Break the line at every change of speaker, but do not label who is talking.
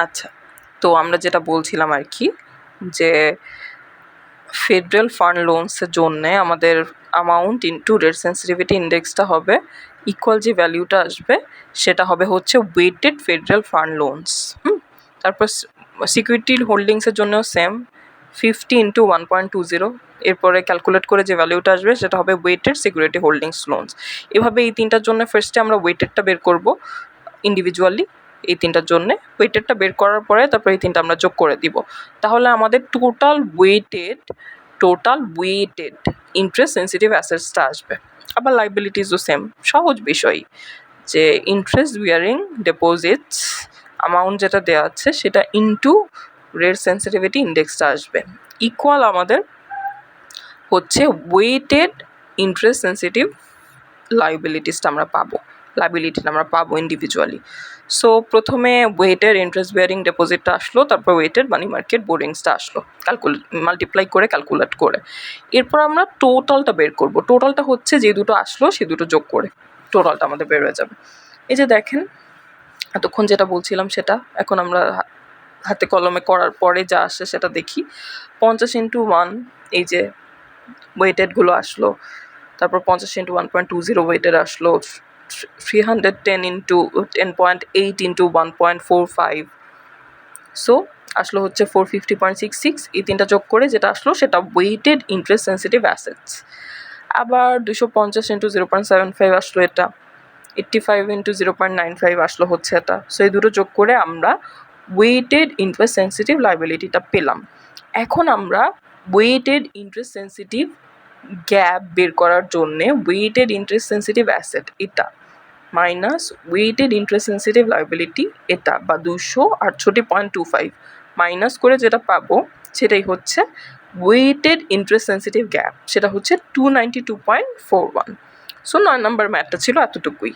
আচ্ছা, তো আমরা যেটা বলছিলাম আর কি, যে ফেডারেল ফান্ড লোনসের জন্যে আমাদের অ্যামাউন্ট ইন্টু রেট সেন্সিটিভিটি ইন্ডেক্সটা হবে ইকুয়াল, যে ভ্যালুটা আসবে সেটা হবে হচ্ছে ওয়েটেড ফেডারেল ফান্ড লোনস। তারপর সিকিউরিটি হোল্ডিংসের জন্যও সেম, 50 ইন্টু 1.20, এরপরে ক্যালকুলেট করে যে ভ্যালুটা আসবে সেটা হবে ওয়েটেড সিকিউরিটি হোল্ডিংস লোনস। এভাবে এই তিনটার জন্য ফার্স্টে আমরা ওয়েটেডটা বের করব ইন্ডিভিজুয়ালি, এই তিনটার জন্যে ওয়েটেডটা বের করার পরে তারপর এই তিনটা আমরা যোগ করে দিব। তাহলে আমাদের টোটাল ওয়েটেড ইন্টারেস্ট সেন্সিটিভ অ্যাসেটসটা আসবে। আবার লাইবিলিটিসও সেম, সহজ বিষয়, যে ইন্টারেস্ট বিয়ারিং ডিপোজিটস অ্যামাউন্ট যেটা দেওয়া আছে সেটা ইন্টু রেট সেন্সিটিভিটি ইন্ডেক্সটা আসবে ইকুয়াল আমাদের হচ্ছে ওয়েটেড ইন্টারেস্ট সেন্সিটিভ লাইবিলিটিসটা আমরা পাবো ইন্ডিভিজুয়ালি। সো প্রথমে ওয়েটেড ইন্টারেস্ট বিয়ারিং ডিপোজিটটা আসলো, তারপর ওয়েটেড মানি মার্কেট বোরিংসটা আসলো মাল্টিপ্লাই করে ক্যালকুলেট করে। এরপর আমরা টোটালটা বের করব। টোটালটা হচ্ছে যে দুটো আসলো সে দুটো যোগ করে টোটালটা আমাদের বের হয়ে যাবে। এই যে দেখেন এতক্ষণ যেটা বলছিলাম সেটা এখন আমরা হাতে কলমে করার পরে যা আসে সেটা দেখি। 50 ইন্টু 1 এই যে ওয়েটেডগুলো আসলো, তারপর 50 ইন্টু 1.20 ওয়েটেড আসলো, 310 ইন্টু 10.8 ইন্টু 1.45, সো আসলো হচ্ছে 450.66। এই তিনটা যোগ করে যেটা আসলো সেটা ওয়েটেড ইন্টারেস্ট সেন্সিটিভ অ্যাসেটস। আবার 250 ইন্টু 0.75 আসলো এটা, 85 ইন্টু 0.95 আসলো হচ্ছে এটা। সো এই দুটো যোগ করে আমরা ওয়েটেড ইন্টারেস্ট সেন্সিটিভ লাইবিলিটিটা পেলাম। এখন আমরা ওয়েটেড ইন্টারেস্ট সেন্সিটিভ গ্যাপ বের করার জন্যে ওয়েটেড ইন্টারেস্ট সেন্সিটিভ অ্যাসেট এটা minus weighted interest sensitive liability এটা বা 268.25 মাইনাস করে যেটা পাবো সেটাই হচ্ছে ওয়েটেড ইন্টারেস্ট সেন্সিটিভ গ্যাপ, সেটা হচ্ছে 292.41। সো 9 নম্বর ম্যাথটা ছিল এতটুকুই।